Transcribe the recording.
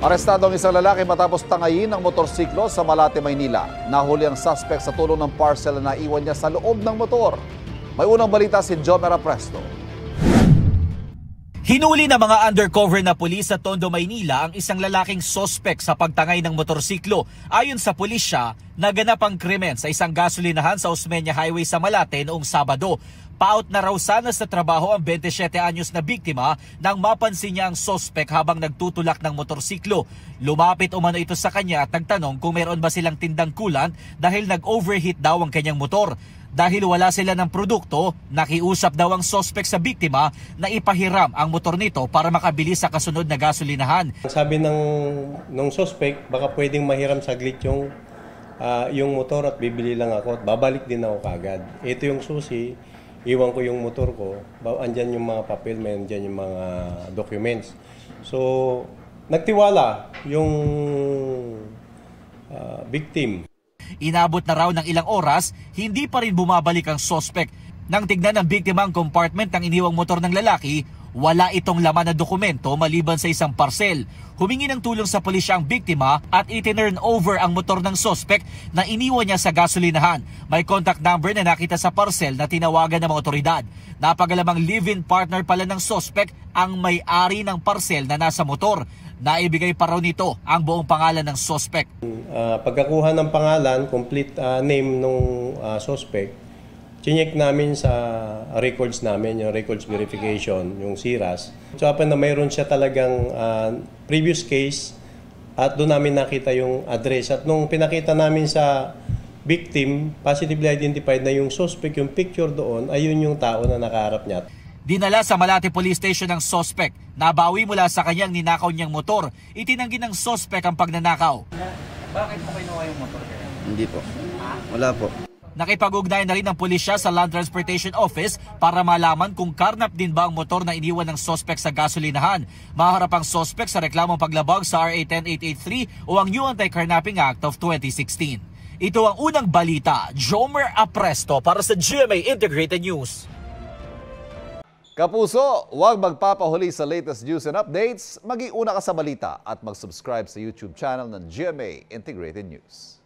Arestado ang isang lalaki matapos tangayin ng motorsiklo sa Malate, Maynila. Nahuli ang suspect sa tulong ng parcel na naiwan niya sa loob ng motor. May unang balita si Jomera Presto. Hinuli ng mga undercover na pulis sa Tondo, Maynila ang isang lalaking sospek sa pagtangay ng motorsiklo. Ayon sa pulisya, naganap ang krimen sa isang gasolinahan sa Osmeña Highway sa Malate noong Sabado. Paut na raw sana sa trabaho ang 27 anyos na biktima nang mapansin niya ang sospek habang nagtutulak ng motorsiklo. Lumapit umano ito sa kanya at nagtanong kung meron ba silang tindang coolant dahil nag-overheat daw ang kanyang motor. Dahil wala sila ng produkto, nakiusap daw ang sospek sa biktima na ipahiram ang motor nito para makabili sa kasunod na gasolinahan. Sabi ng sospek, baka pwedeng mahiram saglit yung motor at bibili lang ako at babalik din ako kagad. Ito yung susi, iwan ko yung motor ko, andyan yung mga papel, may andyan yung mga documents. So, nagtiwala yung victim. Inabot na raw ng ilang oras, hindi pa rin bumabalik ang sospek. Nang tignan ng biktima ang compartment ng iniwang motor ng lalaki, wala itong laman na dokumento maliban sa isang parcel. Humingi ng tulong sa pulisya ang biktima at itinurn over ang motor ng sospek na iniwan niya sa gasolinahan. May contact number na nakita sa parcel na tinawagan ng mga otoridad. Napagalamang live-in partner pala ng sospek ang may-ari ng parcel na nasa motor. Naibigay pa raw nito ang buong pangalan ng sospek. Pagkakuha ng pangalan, complete name ng sospek, chinek namin sa records namin, yung records verification, yung SIRAS. So, na mayroon siya talagang previous case at doon namin nakita yung address. At nung pinakita namin sa victim, positively identified na yung suspect, yung picture doon, ayun yung tao na nakaharap niya. Dinala sa Malate Police Station ng sospek. Nabawi mula sa kanyang ninakaw niyang motor. Itinanggi ng sospek ang pagnanakaw. Bakit mo kinuha yung motor kaya? Hindi po. Wala po. Nakipag-ugnayan na rin ang pulisya sa Land Transportation Office para malaman kung karnap din ba ang motor na iniwan ng sospek sa gasolinahan. Maharap ang sospek sa reklamong paglabag sa RA 10883 o ang New Anti-Carnapping Act of 2016. Ito ang unang balita. Jomer Apresto para sa GMA Integrated News. Kapuso, huwag magpapahuli sa latest news and updates. Mag-iuna ka sa balita at mag-subscribe sa YouTube channel ng GMA Integrated News.